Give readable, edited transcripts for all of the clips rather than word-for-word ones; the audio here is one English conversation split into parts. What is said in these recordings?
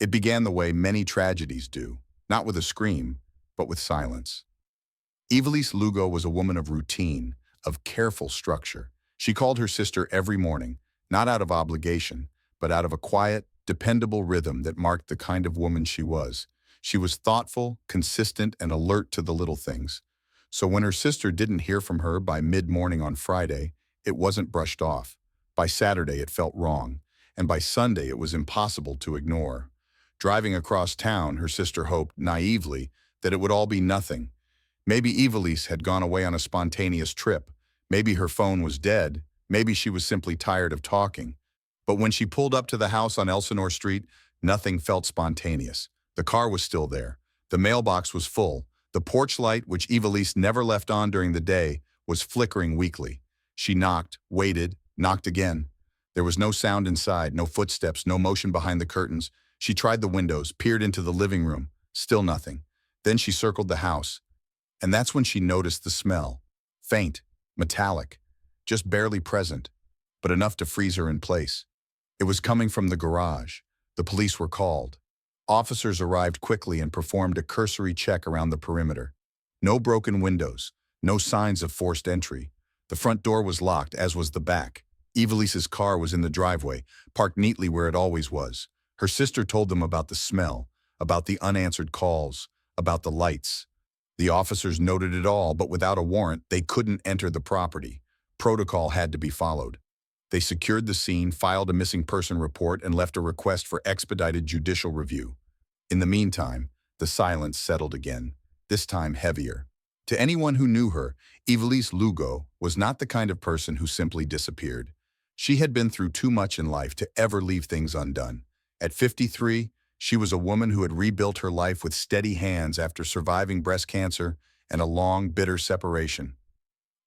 It began the way many tragedies do, not with a scream, but with silence. Evelise Lugo was a woman of routine, of careful structure. She called her sister every morning, not out of obligation, but out of a quiet, dependable rhythm that marked the kind of woman she was. She was thoughtful, consistent, and alert to the little things. So when her sister didn't hear from her by mid-morning on Friday, it wasn't brushed off. By Saturday, it felt wrong, and by Sunday, it was impossible to ignore. Driving across town, her sister hoped, naively, that it would all be nothing. Maybe Evelise had gone away on a spontaneous trip. Maybe her phone was dead. Maybe she was simply tired of talking. But when she pulled up to the house on Elsinore Street, nothing felt spontaneous. The car was still there. The mailbox was full. The porch light, which Evelise never left on during the day, was flickering weakly. She knocked, waited, knocked again. There was no sound inside, no footsteps, no motion behind the curtains. She tried the windows, peered into the living room. Still nothing. Then she circled the house. And that's when she noticed the smell. Faint, metallic, just barely present, but enough to freeze her in place. It was coming from the garage. The police were called. Officers arrived quickly and performed a cursory check around the perimeter. No broken windows, no signs of forced entry. The front door was locked, as was the back. Evelise's car was in the driveway, parked neatly where it always was. Her sister told them about the smell, about the unanswered calls, about the lights. The officers noted it all, but without a warrant, they couldn't enter the property. Protocol had to be followed. They secured the scene, filed a missing person report, and left a request for expedited judicial review. In the meantime, the silence settled again, this time heavier. To anyone who knew her, Evelise Lugo was not the kind of person who simply disappeared. She had been through too much in life to ever leave things undone. At 53, she was a woman who had rebuilt her life with steady hands after surviving breast cancer and a long, bitter separation.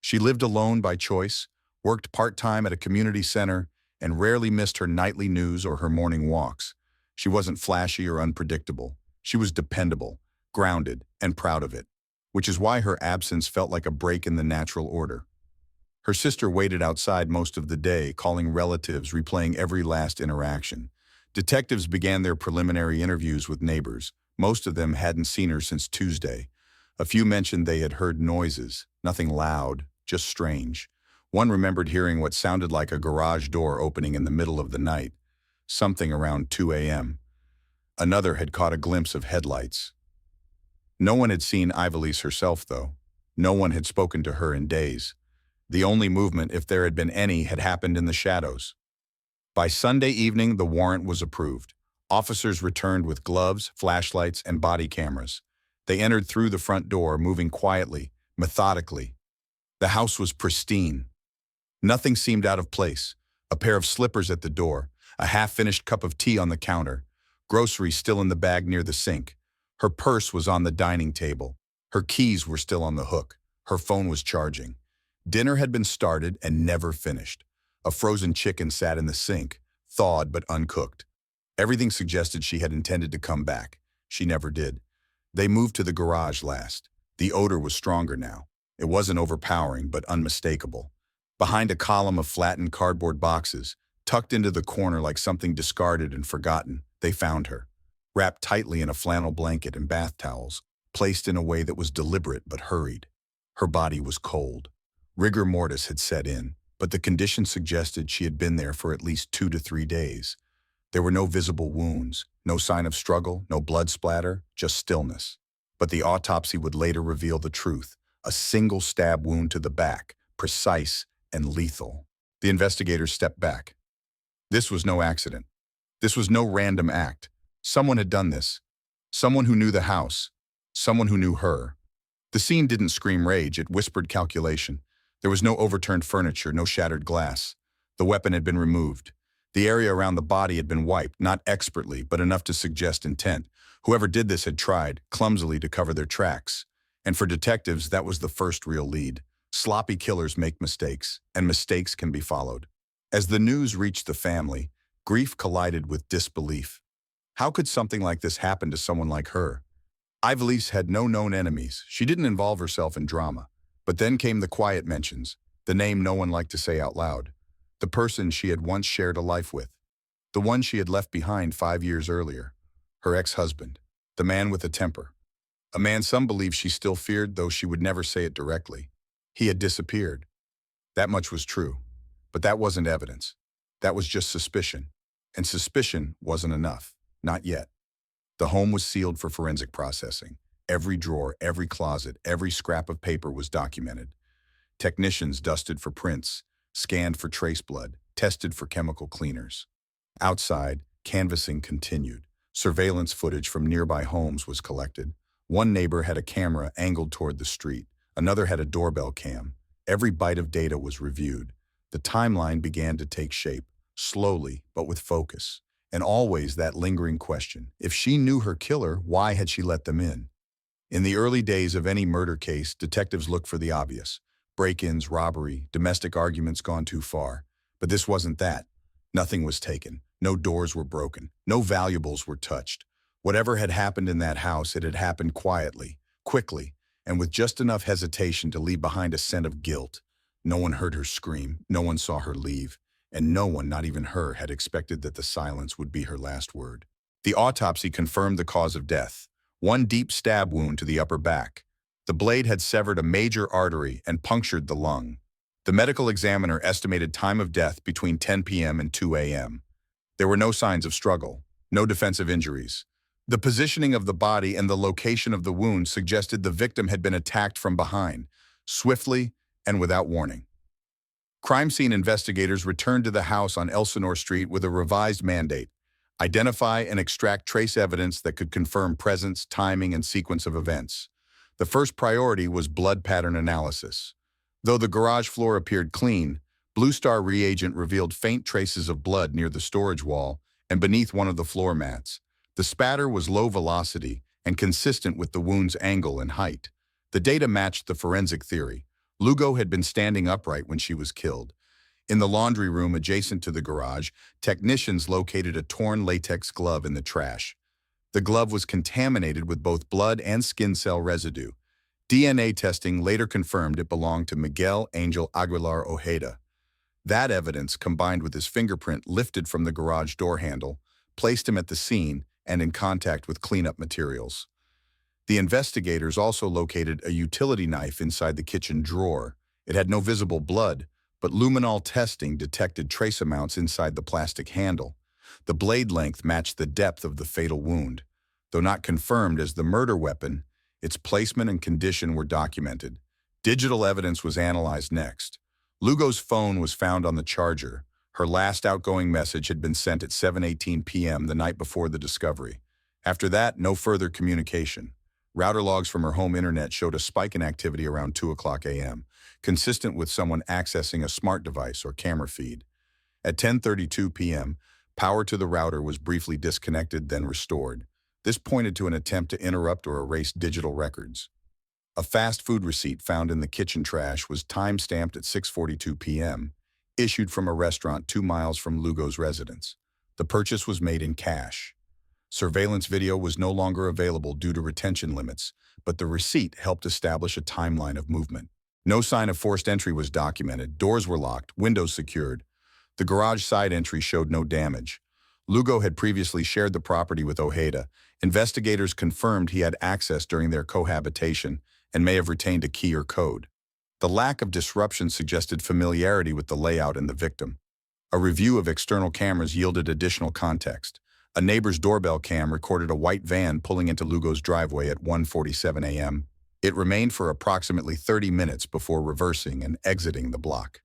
She lived alone by choice, worked part-time at a community center, and rarely missed her nightly news or her morning walks. She wasn't flashy or unpredictable. She was dependable, grounded, and proud of it, which is why her absence felt like a break in the natural order. Her sister waited outside most of the day, calling relatives, replaying every last interaction. Detectives began their preliminary interviews with neighbors. Most of them hadn't seen her since Tuesday. A few mentioned they had heard noises, nothing loud, just strange. One remembered hearing what sounded like a garage door opening in the middle of the night, something around 2 a.m. Another had caught a glimpse of headlights. No one had seen Evelise herself, though. No one had spoken to her in days. The only movement, if there had been any, had happened in the shadows. By Sunday evening, the warrant was approved. Officers returned with gloves, flashlights, and body cameras. They entered through the front door, moving quietly, methodically. The house was pristine. Nothing seemed out of place. A pair of slippers at the door, a half-finished cup of tea on the counter, groceries still in the bag near the sink. Her purse was on the dining table. Her keys were still on the hook. Her phone was charging. Dinner had been started and never finished. A frozen chicken sat in the sink, thawed but uncooked. Everything suggested she had intended to come back. She never did. They moved to the garage last. The odor was stronger now. It wasn't overpowering, but unmistakable. Behind a column of flattened cardboard boxes, tucked into the corner like something discarded and forgotten, they found her. Wrapped tightly in a flannel blanket and bath towels, placed in a way that was deliberate but hurried. Her body was cold. Rigor mortis had set in, but the condition suggested she had been there for at least 2 to 3 days. There were no visible wounds, no sign of struggle, no blood splatter, just stillness. But the autopsy would later reveal the truth, a single stab wound to the back, precise and lethal. The investigators stepped back. This was no accident. This was no random act. Someone had done this. Someone who knew the house. Someone who knew her. The scene didn't scream rage, it whispered calculation. There was no overturned furniture, no shattered glass. The weapon had been removed. The area around the body had been wiped, not expertly, but enough to suggest intent. Whoever did this had tried, clumsily, to cover their tracks. And for detectives, that was the first real lead. Sloppy killers make mistakes, and mistakes can be followed. As the news reached the family, grief collided with disbelief. How could something like this happen to someone like her? Evelise had no known enemies. She didn't involve herself in drama. But then came the quiet mentions, the name no one liked to say out loud. The person she had once shared a life with. The one she had left behind 5 years earlier. her ex-husband, the man with a temper. A man some believe she still feared, though she would never say it directly. He had disappeared. That much was true. But that wasn't evidence. That was just suspicion. And suspicion wasn't enough. Not yet. The home was sealed for forensic processing. Every drawer, every closet, every scrap of paper was documented. Technicians dusted for prints, scanned for trace blood, tested for chemical cleaners. Outside, canvassing continued. Surveillance footage from nearby homes was collected. One neighbor had a camera angled toward the street. Another had a doorbell cam. Every byte of data was reviewed. The timeline began to take shape, slowly but with focus. And always that lingering question: if she knew her killer, why had she let them in? In the early days of any murder case, detectives look for the obvious: break-ins, robbery, domestic arguments gone too far. But this wasn't that. Nothing was taken. No doors were broken. No valuables were touched. Whatever had happened in that house, it had happened quietly, quickly, and with just enough hesitation to leave behind a scent of guilt. No one heard her scream, no one saw her leave, and no one, not even her, had expected that the silence would be her last word. The autopsy confirmed the cause of death: one deep stab wound to the upper back. The blade had severed a major artery and punctured the lung. The medical examiner estimated time of death between 10 p.m. and 2 a.m. There were no signs of struggle, no defensive injuries. The positioning of the body and the location of the wound suggested the victim had been attacked from behind, swiftly and without warning. Crime scene investigators returned to the house on Elsinore Street with a revised mandate: identify and extract trace evidence that could confirm presence, timing, and sequence of events. The first priority was blood pattern analysis. Though the garage floor appeared clean, Blue Star reagent revealed faint traces of blood near the storage wall and beneath one of the floor mats. The spatter was low velocity and consistent with the wound's angle and height. The data matched the forensic theory. Lugo had been standing upright when she was killed. In the laundry room adjacent to the garage, technicians located a torn latex glove in the trash. The glove was contaminated with both blood and skin cell residue. DNA testing later confirmed it belonged to Miguel Angel Aguilar Ojeda. That evidence, combined with his fingerprint lifted from the garage door handle, placed him at the scene and in contact with cleanup materials. The investigators also located a utility knife inside the kitchen drawer. It had no visible blood, but luminol testing detected trace amounts inside the plastic handle. The blade length matched the depth of the fatal wound. Though not confirmed as the murder weapon, its placement and condition were documented. Digital evidence was analyzed next. Lugo's phone was found on the charger. Her last outgoing message had been sent at 7:18 p.m. the night before the discovery. After that, no further communication. Router logs from her home internet showed a spike in activity around 2 o'clock a.m., consistent with someone accessing a smart device or camera feed. At 10:32 p.m., power to the router was briefly disconnected, then restored. This pointed to an attempt to interrupt or erase digital records. A fast food receipt found in the kitchen trash was time-stamped at 6:42 p.m., issued from a restaurant 2 miles from Lugo's residence. The purchase was made in cash. Surveillance video was no longer available due to retention limits, but the receipt helped establish a timeline of movement. No sign of forced entry was documented. Doors were locked, windows secured. The garage side entry showed no damage. Lugo had previously shared the property with Ojeda. Investigators confirmed he had access during their cohabitation and may have retained a key or code. The lack of disruption suggested familiarity with the layout and the victim. A review of external cameras yielded additional context. A neighbor's doorbell cam recorded a white van pulling into Lugo's driveway at 1:47 a.m. It remained for approximately 30 minutes before reversing and exiting the block.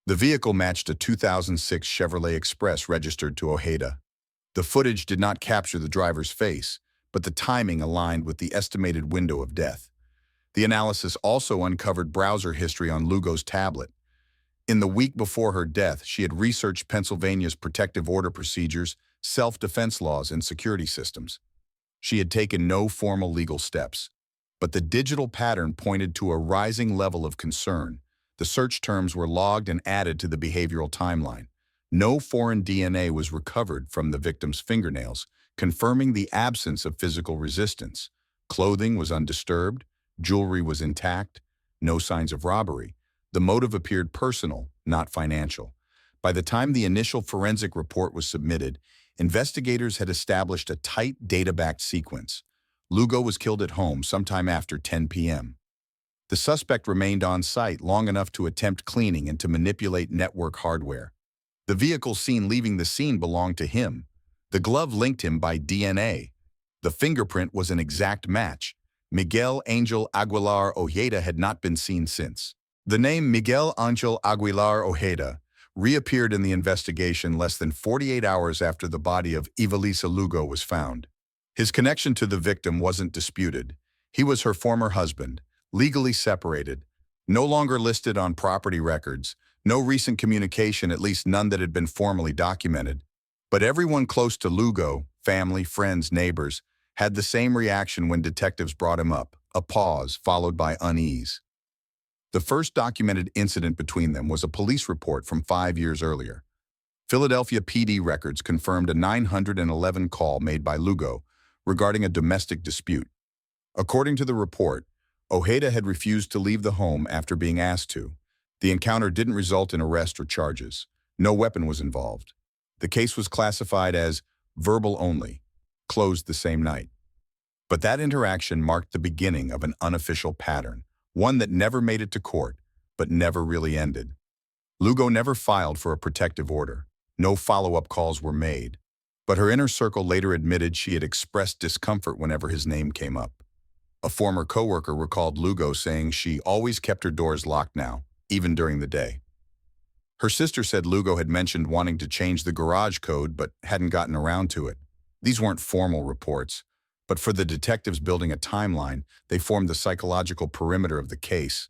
The vehicle matched a 2006 Chevrolet Express registered to Ojeda. The footage did not capture the driver's face, but the timing aligned with the estimated window of death. The analysis also uncovered browser history on Lugo's tablet. In the week before her death, she had researched Pennsylvania's protective order procedures, self-defense laws, and security systems. She had taken no formal legal steps, but the digital pattern pointed to a rising level of concern. The search terms were logged and added to the behavioral timeline. No foreign DNA was recovered from the victim's fingernails, confirming the absence of physical resistance. Clothing was undisturbed, jewelry was intact, no signs of robbery. The motive appeared personal, not financial. By the time the initial forensic report was submitted, Investigators had established a tight data-backed sequence. Lugo was killed at home sometime after 10 p.m. The suspect remained on site long enough to attempt cleaning and to manipulate network hardware. The vehicle seen leaving the scene belonged to him. The glove linked him by DNA. The fingerprint was an exact match. Miguel Angel Aguilar Ojeda had not been seen since. The name Miguel Angel Aguilar Ojeda reappeared in the investigation less than 48 hours after the body of Ivelisse Lugo was found. His connection to the victim wasn't disputed. He was her former husband, legally separated, no longer listed on property records, no recent communication, at least none that had been formally documented. But everyone close to Lugo, family, friends, neighbors, had the same reaction when detectives brought him up, a pause followed by unease. The first documented incident between them was a police report from 5 years earlier. Philadelphia PD records confirmed a 911 call made by Lugo regarding a domestic dispute. According to the report, Ojeda had refused to leave the home after being asked to. The encounter didn't result in arrest or charges. No weapon was involved. The case was classified as verbal only, closed the same night. But that interaction marked the beginning of an unofficial pattern, one that never made it to court, but never really ended. Lugo never filed for a protective order. No follow-up calls were made. But her inner circle later admitted she had expressed discomfort whenever his name came up. A former coworker recalled Lugo saying she always kept her doors locked now, even during the day. Her sister said Lugo had mentioned wanting to change the garage code but hadn't gotten around to it. These weren't formal reports, but for the detectives building a timeline, they formed the psychological perimeter of the case.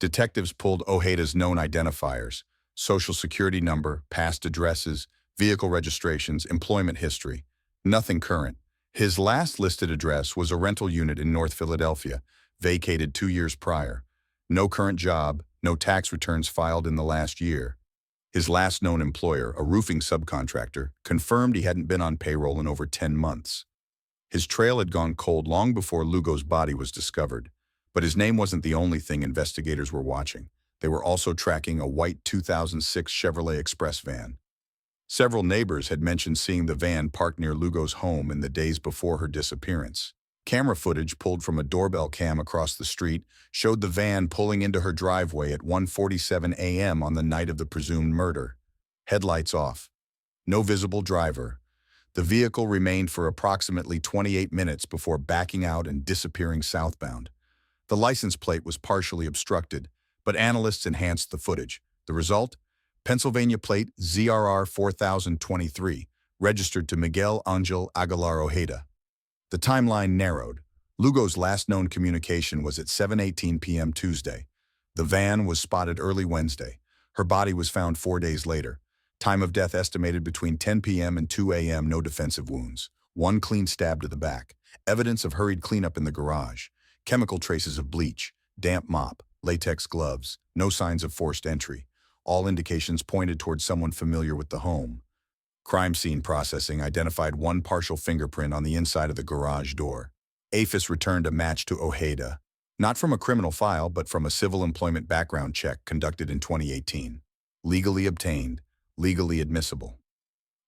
Detectives pulled Ojeda's known identifiers: social security number, past addresses, vehicle registrations, employment history. Nothing current. His last listed address was a rental unit in North Philadelphia, vacated 2 years prior. No current job, no tax returns filed in the last year. His last known employer, a roofing subcontractor, confirmed he hadn't been on payroll in over 10 months. His trail had gone cold long before Lugo's body was discovered. But his name wasn't the only thing investigators were watching. They were also tracking a white 2006 Chevrolet Express van. Several neighbors had mentioned seeing the van parked near Lugo's home in the days before her disappearance. Camera footage pulled from a doorbell cam across the street showed the van pulling into her driveway at 1:47 a.m. on the night of the presumed murder. Headlights off. No visible driver. The vehicle remained for approximately 28 minutes before backing out and disappearing southbound. The license plate was partially obstructed, but analysts enhanced the footage. The result? Pennsylvania plate ZRR 4023, registered to Miguel Angel Aguilar Ojeda. The timeline narrowed. Lugo's last known communication was at 7:18 p.m. Tuesday. The van was spotted early Wednesday. Her body was found 4 days later. Time of death estimated between 10 p.m. and 2 a.m. No defensive wounds. One clean stab to the back. Evidence of hurried cleanup in the garage. Chemical traces of bleach, damp mop, latex gloves. No signs of forced entry. All indications pointed towards someone familiar with the home. Crime scene processing identified one partial fingerprint on the inside of the garage door. AFIS returned a match to Ojeda, not from a criminal file, but from a civil employment background check conducted in 2018. Legally obtained, legally admissible.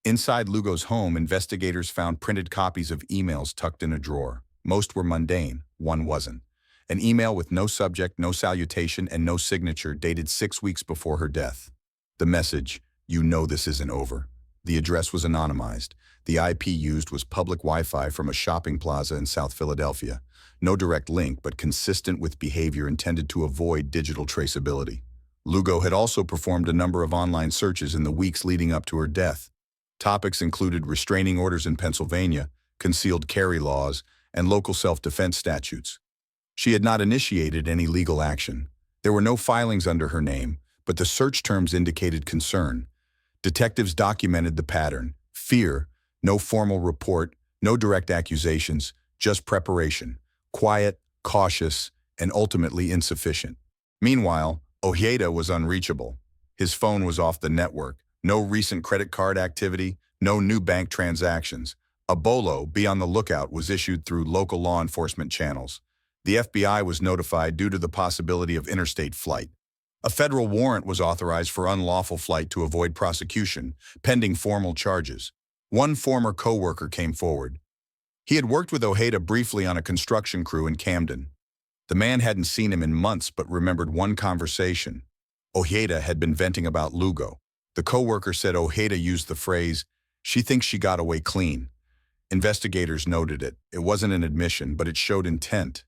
Inside Lugo's home, investigators found printed copies of emails tucked in a drawer. Most were mundane, one wasn't. An email with no subject, no salutation, and no signature dated 6 weeks before her death. The message, "You know this isn't over." The address was anonymized. The IP used was public Wi-Fi from a shopping plaza in South Philadelphia. No direct link, but consistent with behavior intended to avoid digital traceability. Lugo had also performed a number of online searches in the weeks leading up to her death. Topics included restraining orders in Pennsylvania, concealed carry laws, and local self-defense statutes. She had not initiated any legal action. There were no filings under her name, but the search terms indicated concern. Detectives documented the pattern: fear, no formal report, no direct accusations, just preparation, quiet, cautious, and ultimately insufficient. Meanwhile, Ojeda was unreachable. His phone was off the network, no recent credit card activity, no new bank transactions. A bolo, "Be on the lookout," was issued through local law enforcement channels. The FBI was notified due to the possibility of interstate flight. A federal warrant was authorized for unlawful flight to avoid prosecution, pending formal charges. One former co-worker came forward. He had worked with Ojeda briefly on a construction crew in Camden. The man hadn't seen him in months but remembered one conversation. Ojeda had been venting about Lugo. The co-worker said Ojeda used the phrase, "She thinks she got away clean." Investigators noted it. It wasn't an admission, but it showed intent.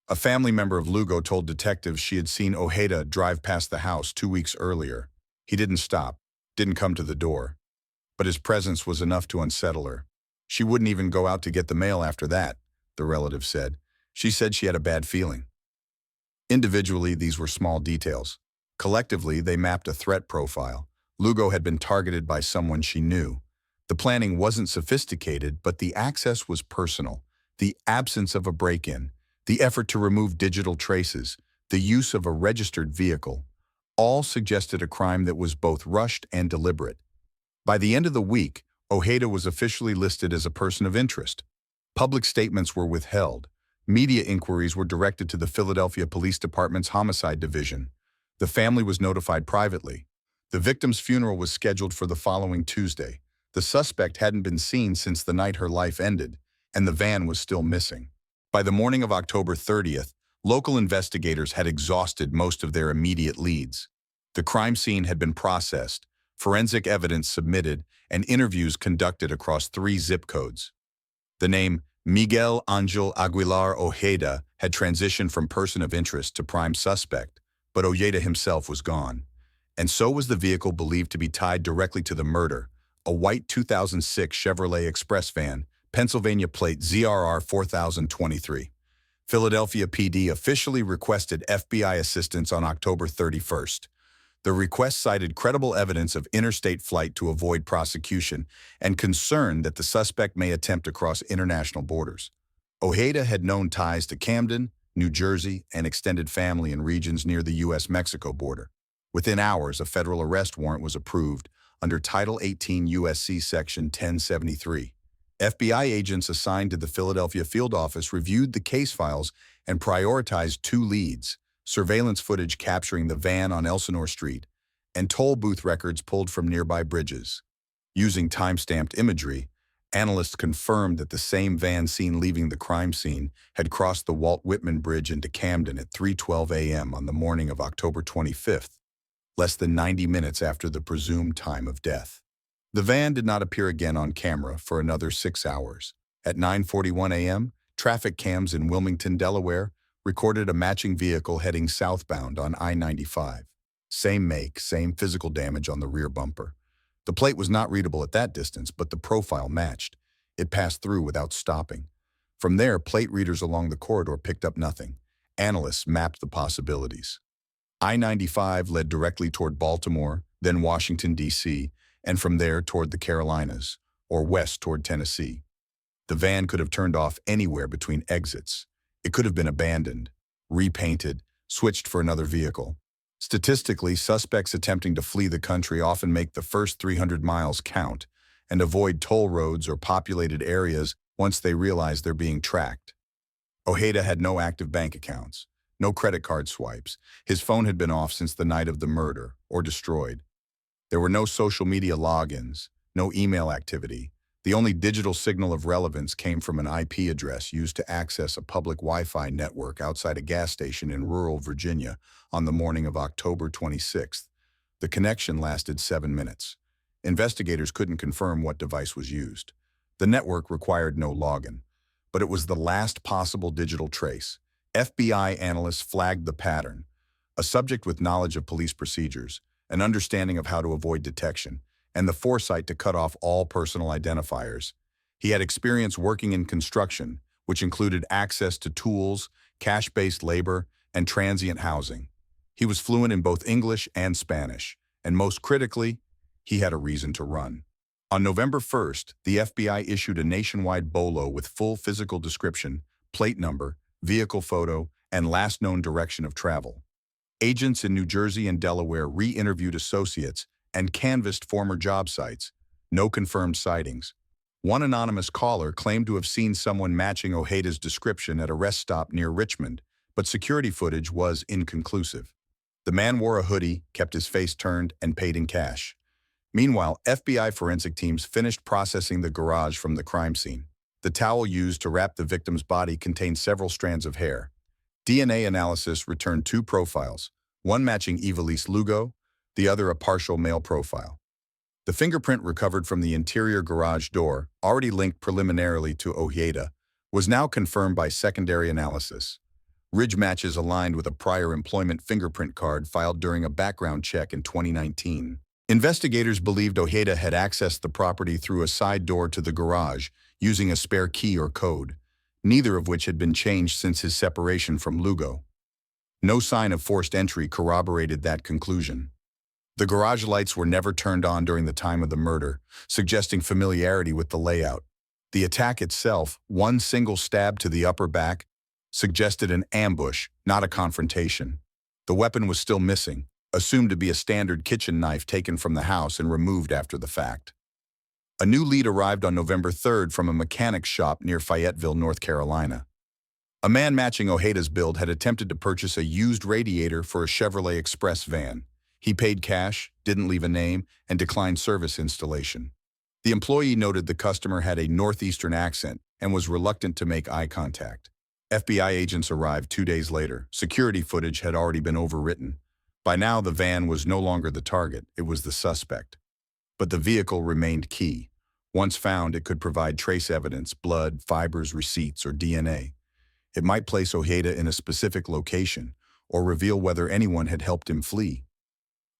A family member of Lugo told detectives she had seen Ojeda drive past the house 2 weeks earlier. He didn't stop, didn't come to the door. But his presence was enough to unsettle her. She wouldn't even go out to get the mail after that, the relative said. She said she had a bad feeling. Individually, these were small details. Collectively, they mapped a threat profile. Lugo had been targeted by someone she knew. The planning wasn't sophisticated, but the access was personal. The absence of a break-in, the effort to remove digital traces, the use of a registered vehicle, all suggested a crime that was both rushed and deliberate. By the end of the week, Ojeda was officially listed as a person of interest. Public statements were withheld. Media inquiries were directed to the Philadelphia Police Department's Homicide Division. The family was notified privately. The victim's funeral was scheduled for the following Tuesday. The suspect hadn't been seen since the night her life ended, and the van was still missing. By the morning of October 30th, local investigators had exhausted most of their immediate leads. The crime scene had been processed, forensic evidence submitted, and interviews conducted across 3 zip codes. The name Miguel Angel Aguilar Ojeda had transitioned from person of interest to prime suspect, but Ojeda himself was gone. And so was the vehicle believed to be tied directly to the murder, a white 2006 Chevrolet Express van, Pennsylvania plate ZRR 4023. Philadelphia PD officially requested FBI assistance on October 31st. The request cited credible evidence of interstate flight to avoid prosecution and concern that the suspect may attempt to cross international borders. Ojeda had known ties to Camden, New Jersey, and extended family in regions near the U.S.-Mexico border. Within hours, a federal arrest warrant was approved under Title 18 U.S.C. Section 1073. FBI agents assigned to the Philadelphia field office reviewed the case files and prioritized 2 leads: surveillance footage capturing the van on Elsinore Street, and toll booth records pulled from nearby bridges. Using time-stamped imagery, analysts confirmed that the same van seen leaving the crime scene had crossed the Walt Whitman Bridge into Camden at 3:12 a.m. on the morning of October 25th, less than 90 minutes after the presumed time of death. The van did not appear again on camera for another 6 hours. At 9:41 a.m., traffic cams in Wilmington, Delaware, recorded a matching vehicle heading southbound on I-95. Same make, same physical damage on the rear bumper. The plate was not readable at that distance, but the profile matched. It passed through without stopping. From there, plate readers along the corridor picked up nothing. Analysts mapped the possibilities. I-95 led directly toward Baltimore, then Washington, D.C., and from there toward the Carolinas, or west toward Tennessee. The van could have turned off anywhere between exits. It could have been abandoned, repainted, switched for another vehicle. Statistically, suspects attempting to flee the country often make the first 300 miles count and avoid toll roads or populated areas once they realize they're being tracked. Ojeda had no active bank accounts, no credit card swipes. His phone had been off since the night of the murder, or destroyed. There were no social media logins, no email activity. The only digital signal of relevance came from an IP address used to access a public Wi-Fi network outside a gas station in rural Virginia on the morning of October 26th. The connection lasted 7 minutes. Investigators couldn't confirm what device was used. The network required no login, but it was the last possible digital trace. FBI analysts flagged the pattern: a subject with knowledge of police procedures, an understanding of how to avoid detection, and the foresight to cut off all personal identifiers. He had experience working in construction, which included access to tools, cash-based labor, and transient housing. He was fluent in both English and Spanish, and most critically, he had a reason to run. On November 1st, the FBI issued a nationwide BOLO with full physical description, plate number, vehicle photo, and last known direction of travel. Agents in New Jersey and Delaware re-interviewed associates and canvassed former job sites. No confirmed sightings. One anonymous caller claimed to have seen someone matching Ojeda's description at a rest stop near Richmond, but security footage was inconclusive. The man wore a hoodie, kept his face turned, and paid in cash. Meanwhile, FBI forensic teams finished processing the garage from the crime scene. The towel used to wrap the victim's body contained several strands of hair. DNA analysis returned two profiles, one matching Evelise Lugo, the other a partial male profile. The fingerprint recovered from the interior garage door, already linked preliminarily to Ojeda, was now confirmed by secondary analysis. Ridge matches aligned with a prior employment fingerprint card filed during a background check in 2019. Investigators believed Ojeda had accessed the property through a side door to the garage, using a spare key or code, neither of which had been changed since his separation from Lugo. No sign of forced entry corroborated that conclusion. The garage lights were never turned on during the time of the murder, suggesting familiarity with the layout. The attack itself, one single stab to the upper back, suggested an ambush, not a confrontation. The weapon was still missing, assumed to be a standard kitchen knife taken from the house and removed after the fact. A new lead arrived on November 3rd from a mechanic shop near Fayetteville, North Carolina. A man matching Ojeda's build had attempted to purchase a used radiator for a Chevrolet Express van. He paid cash, didn't leave a name, and declined service installation. The employee noted the customer had a northeastern accent and was reluctant to make eye contact. FBI agents arrived 2 days later. Security footage had already been overwritten. By now, the van was no longer the target, it was the suspect. But the vehicle remained key. Once found, it could provide trace evidence, blood, fibers, receipts, or DNA. It might place Ojeda in a specific location or reveal whether anyone had helped him flee.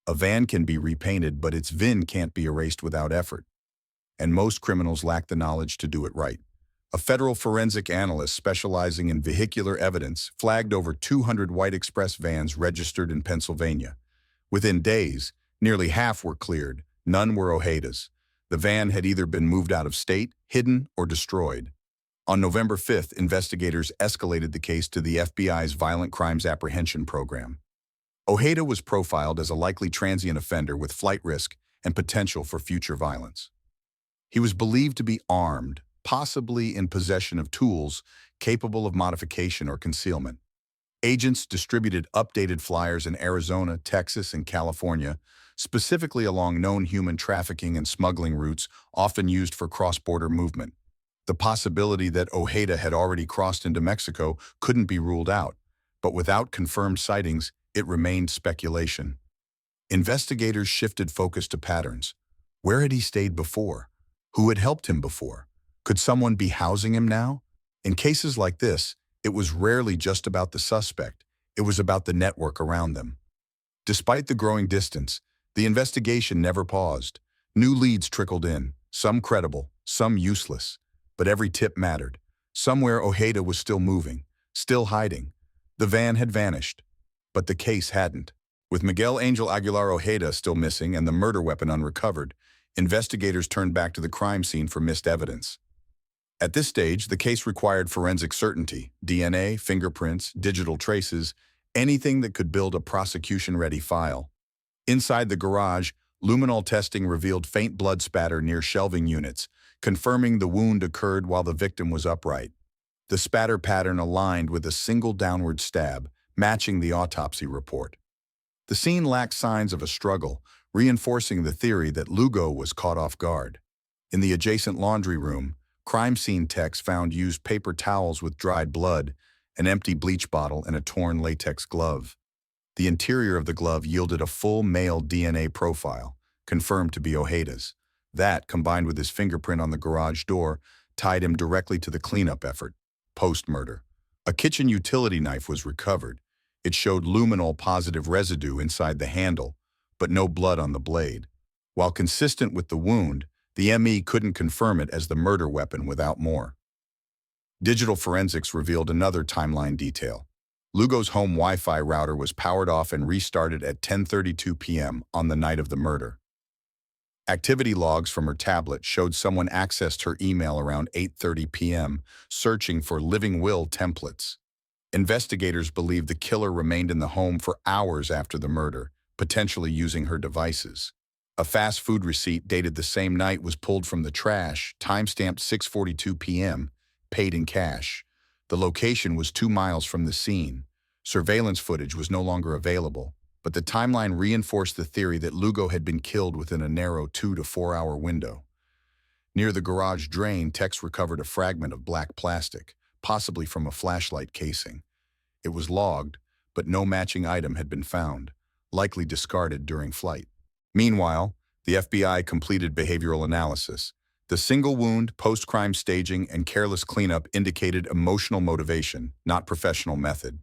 A van can be repainted, but its VIN can't be erased without effort. And most criminals lack the knowledge to do it right. A federal forensic analyst specializing in vehicular evidence flagged over 200 white express vans registered in Pennsylvania. Within days, nearly half were cleared. None were Ojeda's. The van had either been moved out of state, hidden, or destroyed. On November 5th, investigators escalated the case to the FBI's Violent Crimes Apprehension Program. Ojeda was profiled as a likely transient offender with flight risk and potential for future violence. He was believed to be armed, possibly in possession of tools capable of modification or concealment. Agents distributed updated flyers in Arizona, Texas, and California, specifically along known human trafficking and smuggling routes often used for cross-border movement. The possibility that Ojeda had already crossed into Mexico couldn't be ruled out, but without confirmed sightings, it remained speculation. Investigators shifted focus to patterns. Where had he stayed before? Who had helped him before? Could someone be housing him now? In cases like this, it was rarely just about the suspect. It was about the network around them. Despite the growing distance, the investigation never paused. New leads trickled in, some credible, some useless. But every tip mattered. Somewhere Ojeda was still moving, still hiding. The van had vanished. But the case hadn't. With Miguel Angel Aguilar Ojeda still missing and the murder weapon unrecovered, investigators turned back to the crime scene for missed evidence. At this stage, the case required forensic certainty, DNA, fingerprints, digital traces, anything that could build a prosecution-ready file. Inside the garage, luminol testing revealed faint blood spatter near shelving units, confirming the wound occurred while the victim was upright. The spatter pattern aligned with a single downward stab, matching the autopsy report. The scene lacked signs of a struggle, reinforcing the theory that Lugo was caught off guard. In the adjacent laundry room, crime scene techs found used paper towels with dried blood, an empty bleach bottle, and a torn latex glove. The interior of the glove yielded a full male DNA profile, confirmed to be Ojeda's. That, combined with his fingerprint on the garage door, tied him directly to the cleanup effort, post-murder. A kitchen utility knife was recovered. It showed luminol-positive residue inside the handle, but no blood on the blade. While consistent with the wound, the ME couldn't confirm it as the murder weapon without more. Digital forensics revealed another timeline detail. Lugo's home Wi-Fi router was powered off and restarted at 10:32 p.m. on the night of the murder. Activity logs from her tablet showed someone accessed her email around 8:30 p.m., searching for living will templates. Investigators believe the killer remained in the home for hours after the murder, potentially using her devices. A fast food receipt dated the same night was pulled from the trash, timestamped 6:42 p.m., paid in cash. The location was 2 miles from the scene. Surveillance footage was no longer available, but the timeline reinforced the theory that Lugo had been killed within a narrow 2 to 4 hour window. Near the garage drain, Tex recovered a fragment of black plastic, possibly from a flashlight casing. It was logged, but no matching item had been found, likely discarded during flight. Meanwhile, the FBI completed behavioral analysis. The single wound, post-crime staging, and careless cleanup indicated emotional motivation, not professional method.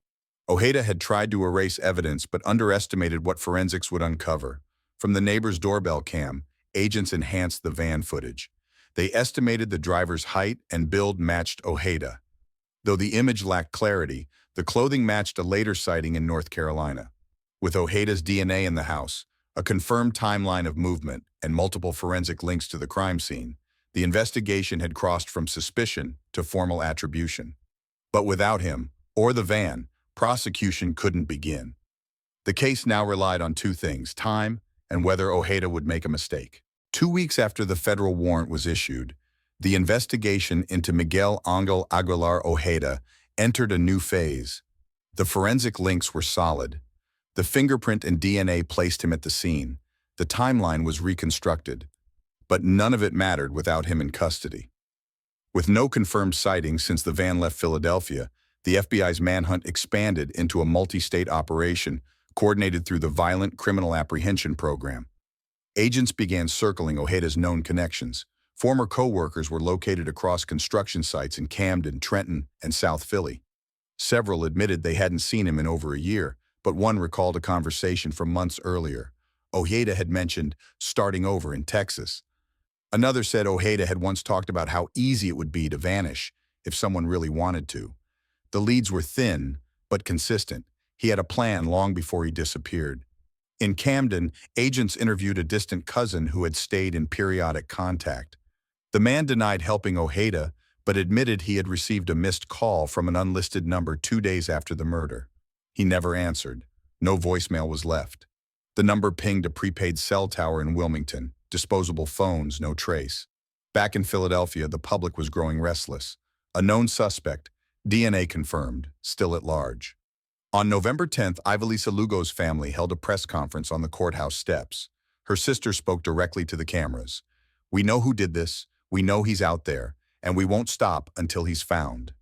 Ojeda had tried to erase evidence but underestimated what forensics would uncover. From the neighbor's doorbell cam, agents enhanced the van footage. They estimated the driver's height and build matched Ojeda. Though the image lacked clarity, the clothing matched a later sighting in North Carolina. With Ojeda's DNA in the house, a confirmed timeline of movement, and multiple forensic links to the crime scene, the investigation had crossed from suspicion to formal attribution. But without him, or the van, prosecution couldn't begin. The case now relied on two things: time and whether Ojeda would make a mistake. 2 weeks after the federal warrant was issued, the investigation into Miguel Angel Aguilar Ojeda entered a new phase. The forensic links were solid. The fingerprint and DNA placed him at the scene. The timeline was reconstructed. But none of it mattered without him in custody. With no confirmed sightings since the van left Philadelphia, the FBI's manhunt expanded into a multi-state operation coordinated through the Violent Criminal Apprehension Program. Agents began circling Ojeda's known connections. Former co-workers were located across construction sites in Camden, Trenton, and South Philly. Several admitted they hadn't seen him in over a year, but one recalled a conversation from months earlier. Ojeda had mentioned starting over in Texas. Another said Ojeda had once talked about how easy it would be to vanish if someone really wanted to. The leads were thin, but consistent. He had a plan long before he disappeared. In Camden, agents interviewed a distant cousin who had stayed in periodic contact. The man denied helping Ojeda, but admitted he had received a missed call from an unlisted number 2 days after the murder. He never answered. No voicemail was left. The number pinged a prepaid cell tower in Wilmington. Disposable phones, no trace. Back in Philadelphia, the public was growing restless. A known suspect, DNA confirmed, still at large. On November 10th, Ivelisa Lugo's family held a press conference on the courthouse steps. Her sister spoke directly to the cameras. "We know who did this, we know he's out there, and we won't stop until he's found."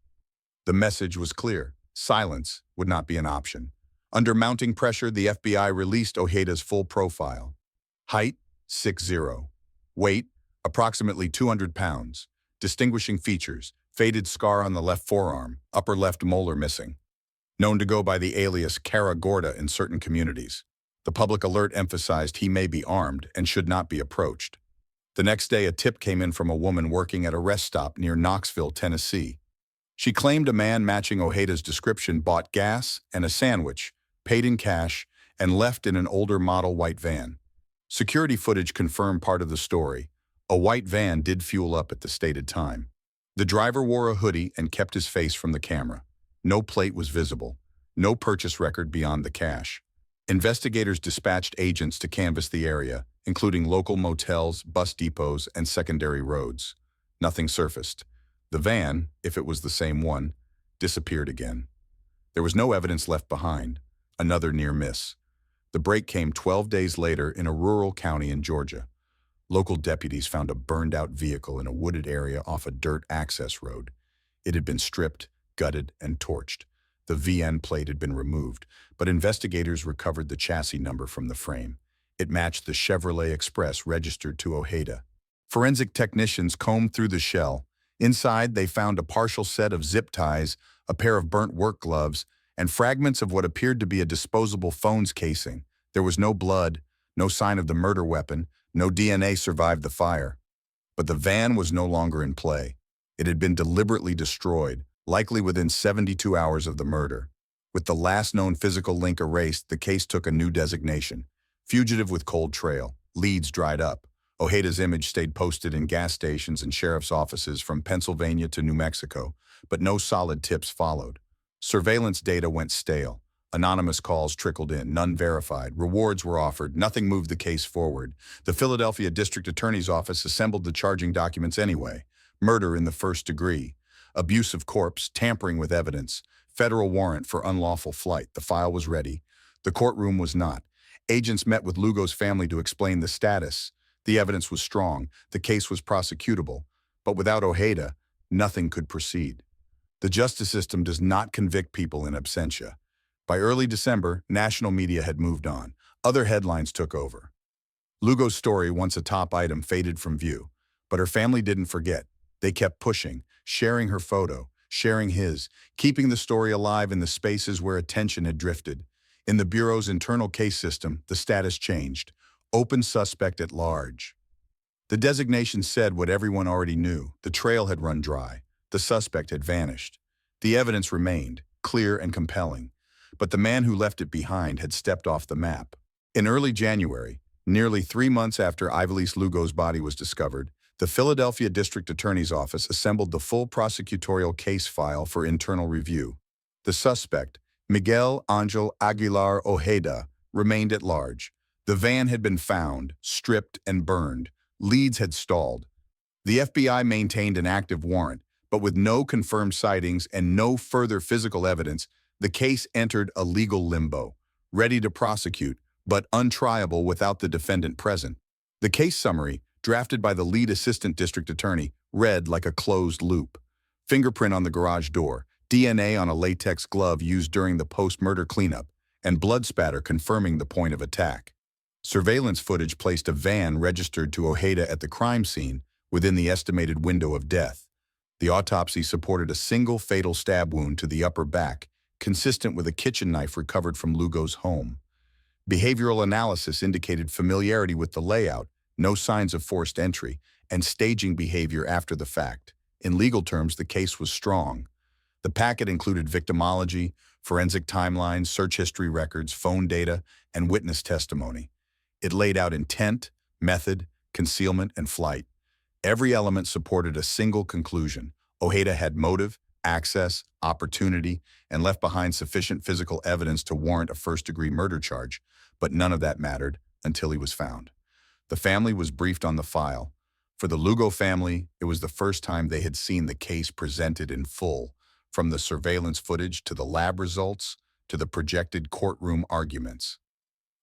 The message was clear. Silence would not be an option. Under mounting pressure, the FBI released Ojeda's full profile. Height, 6'0". Weight, approximately 200 pounds. Distinguishing features: faded scar on the left forearm, upper left molar missing. Known to go by the alias Cara Gorda in certain communities. The public alert emphasized he may be armed and should not be approached. The next day, a tip came in from a woman working at a rest stop near Knoxville, Tennessee. She claimed a man matching Ojeda's description bought gas and a sandwich, paid in cash, and left in an older model white van. Security footage confirmed part of the story. A white van did fuel up at the stated time. The driver wore a hoodie and kept his face from the camera. No plate was visible. No purchase record beyond the cash. Investigators dispatched agents to canvass the area, including local motels, bus depots, and secondary roads. Nothing surfaced. The van, if it was the same one, disappeared again. There was no evidence left behind. Another near miss. The break came 12 days later in a rural county in Georgia. Local deputies found a burned-out vehicle in a wooded area off a dirt access road. It had been stripped, gutted, and torched. The VN plate had been removed, but investigators recovered the chassis number from the frame. It matched the Chevrolet Express registered to Ojeda. Forensic technicians combed through the shell. Inside, they found a partial set of zip ties, a pair of burnt work gloves, and fragments of what appeared to be a disposable phone's casing. There was no blood, no sign of the murder weapon, no DNA survived the fire. But the van was no longer in play. It had been deliberately destroyed, likely within 72 hours of the murder. With the last known physical link erased, the case took a new designation: fugitive with cold trail. Leads dried up. Ojeda's image stayed posted in gas stations and sheriff's offices from Pennsylvania to New Mexico, but no solid tips followed. Surveillance data went stale. Anonymous calls trickled in, none verified. Rewards were offered. Nothing moved the case forward. The Philadelphia District Attorney's Office assembled the charging documents anyway. Murder in the first degree. Abuse of corpse, tampering with evidence. Federal warrant for unlawful flight. The file was ready. The courtroom was not. Agents met with Lugo's family to explain the status. The evidence was strong, the case was prosecutable, but without Ojeda, nothing could proceed. The justice system does not convict people in absentia. By early December, national media had moved on. Other headlines took over. Lugo's story, once a top item, faded from view. But her family didn't forget. They kept pushing, sharing her photo, sharing his, keeping the story alive in the spaces where attention had drifted. In the Bureau's internal case system, the status changed. Open suspect at large. The designation said what everyone already knew. The trail had run dry. The suspect had vanished. The evidence remained, clear and compelling. But the man who left it behind had stepped off the map. In early January, nearly 3 months after Ivelisse Lugo's body was discovered, the Philadelphia District Attorney's Office assembled the full prosecutorial case file for internal review. The suspect, Miguel Angel Aguilar Ojeda, remained at large. The van had been found, stripped and burned. Leads had stalled. The FBI maintained an active warrant, but with no confirmed sightings and no further physical evidence, the case entered a legal limbo, ready to prosecute, but untriable without the defendant present. The case summary, drafted by the lead assistant district attorney, read like a closed loop. Fingerprint on the garage door, DNA on a latex glove used during the post-murder cleanup, and blood spatter confirming the point of attack. Surveillance footage placed a van registered to Ojeda at the crime scene within the estimated window of death. The autopsy supported a single fatal stab wound to the upper back, consistent with a kitchen knife recovered from Lugo's home. Behavioral analysis indicated familiarity with the layout, no signs of forced entry, and staging behavior after the fact. In legal terms, the case was strong. The packet included victimology, forensic timelines, search history records, phone data, and witness testimony. It laid out intent, method, concealment, and flight. Every element supported a single conclusion. Ojeda had motive, access, opportunity, and left behind sufficient physical evidence to warrant a first-degree murder charge, but none of that mattered until he was found. The family was briefed on the file. For the Lugo family, it was the first time they had seen the case presented in full, from the surveillance footage to the lab results to the projected courtroom arguments.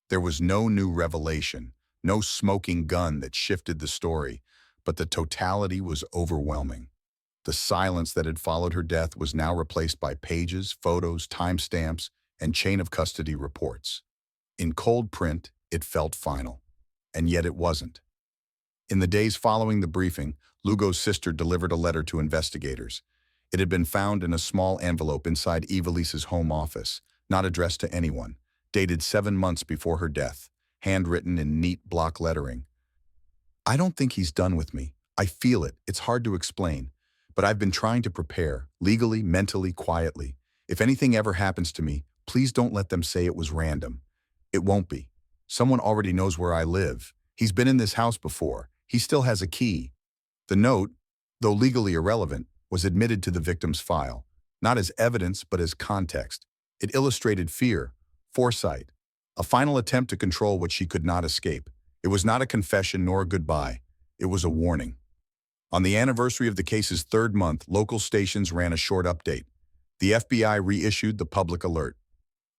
There was no new revelation, no smoking gun that shifted the story, but the totality was overwhelming. The silence that had followed her death was now replaced by pages, photos, timestamps, and chain of custody reports. In cold print, it felt final. And yet it wasn't. In the days following the briefing, Lugo's sister delivered a letter to investigators. It had been found in a small envelope inside Ivelisse's home office, not addressed to anyone, dated 7 months before her death, handwritten in neat block lettering. "I don't think he's done with me. I feel it. It's hard to explain. But I've been trying to prepare, legally, mentally, quietly. If anything ever happens to me, please don't let them say it was random. It won't be. Someone already knows where I live. He's been in this house before. He still has a key." The note, though legally irrelevant, was admitted to the victim's file, not as evidence but as context. It illustrated fear, foresight, a final attempt to control what she could not escape. It was not a confession nor a goodbye. It was a warning. On the anniversary of the case's 3rd month, local stations ran a short update. The FBI reissued the public alert.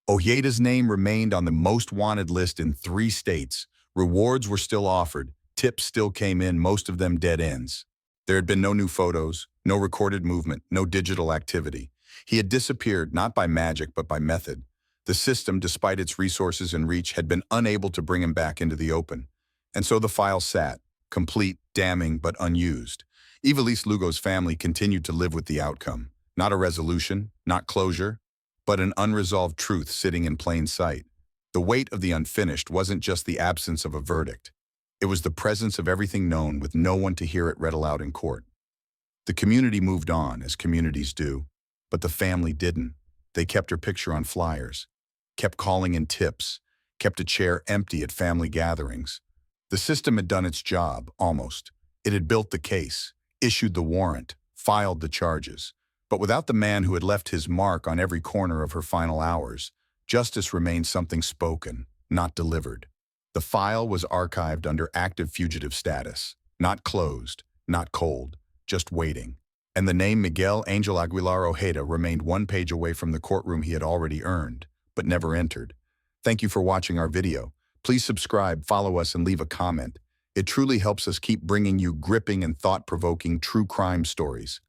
Ojeda's name remained on the most wanted list in 3 states. Rewards were still offered. Tips still came in, most of them dead ends. There had been no new photos, no recorded movement, no digital activity. He had disappeared not by magic but by method. The system, despite its resources and reach, had been unable to bring him back into the open. And so the file sat, complete, damning, but unused. Ivelisse Lugo's family continued to live with the outcome. Not a resolution, not closure, but an unresolved truth sitting in plain sight. The weight of the unfinished wasn't just the absence of a verdict. It was the presence of everything known with no one to hear it read aloud in court. The community moved on, as communities do, but the family didn't. They kept her picture on flyers, kept calling in tips, kept a chair empty at family gatherings. The system had done its job, almost. It had built the case, issued the warrant, filed the charges. But without the man who had left his mark on every corner of her final hours, justice remained something spoken, not delivered. The file was archived under active fugitive status, not closed, not cold, just waiting. And the name Miguel Angel Aguilar Ojeda remained 1 page away from the courtroom he had already earned, but never entered. Thank you for watching our video. Please subscribe, follow us, and leave a comment. It truly helps us keep bringing you gripping and thought-provoking true crime stories.